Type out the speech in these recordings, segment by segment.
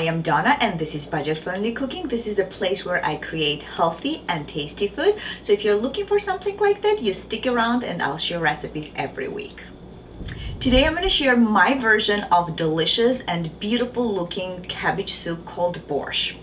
am Donna and this is Budget Friendly Cooking. This is the place where I create healthy and tasty food. So if you're looking for something like that, you stick around and I'll share recipes every week. Today I'm going to share my version of delicious and beautiful looking cabbage soup called borscht.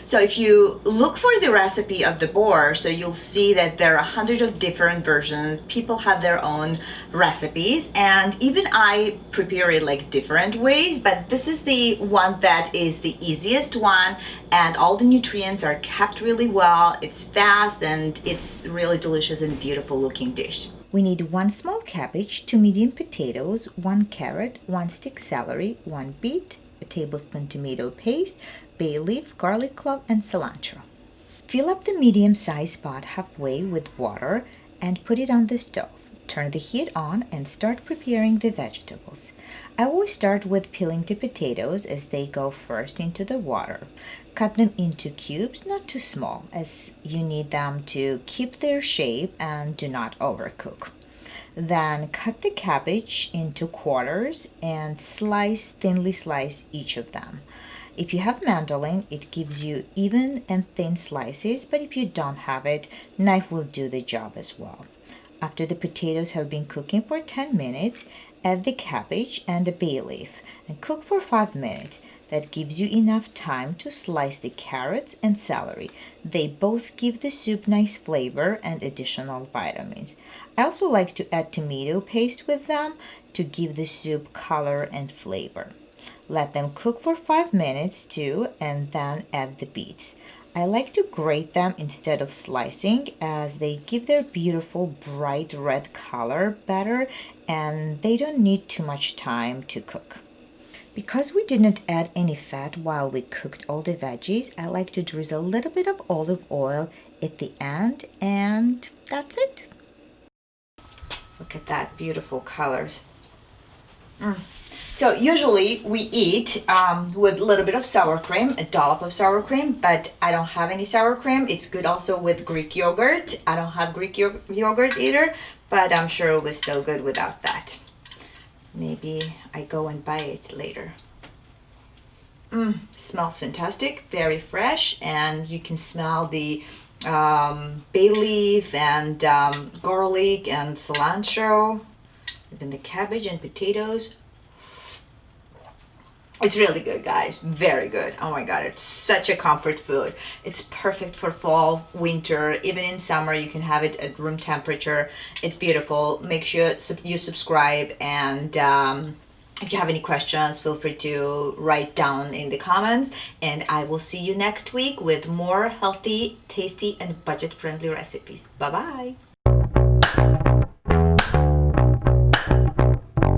So if you look for the recipe of the borscht, so you'll see that there are hundreds of different versions. People have their own recipes, and even I prepare it like different ways, but this is the one that is the easiest one, and all the nutrients are kept really well. It's fast and it's really delicious and beautiful looking dish. We need 1 small cabbage, 2 medium potatoes, 1 carrot, 1 stick celery, 1 beet, a tablespoon tomato paste, bay leaf, garlic clove, and cilantro. Fill up the medium-sized pot halfway with water and put it on the stove. Turn the heat on and start preparing the vegetables. I always start with peeling the potatoes as they go first into the water. Cut them into cubes, not too small, as you need them to keep their shape and do not overcook. Then cut the cabbage into quarters and thinly slice each of them. If you have mandolin, it gives you even and thin slices, but if you don't have it, knife will do the job as well. After the potatoes have been cooking for 10 minutes, add the cabbage and the bay leaf and cook for 5 minutes. That gives you enough time to slice the carrots and celery. They both give the soup nice flavor and additional vitamins. I also like to add tomato paste with them to give the soup color and flavor. Let them cook for 5 minutes too, and then add the beets. I like to grate them instead of slicing, as they give their beautiful bright red color better and they don't need too much time to cook. Because we didn't add any fat while we cooked all the veggies, I like to drizzle a little bit of olive oil at the end, and that's it. Look at that beautiful colors. So usually we eat with a little bit of sour cream, a dollop of sour cream, but I don't have any sour cream. It's good also with Greek yogurt. I don't have Greek yogurt either, but I'm sure it was still good without that. Maybe I go and buy it later. Smells fantastic, very fresh, and you can smell the bay leaf and garlic and cilantro, even the cabbage and potatoes. It's really good, guys. Very good. Oh my God, it's such a comfort food. It's perfect for fall, winter, even in summer. You can have it at room temperature. It's beautiful. Make sure you subscribe, and if you have any questions, feel free to write down in the comments, and I will see you next week with more healthy, tasty, and budget-friendly recipes. Bye-bye.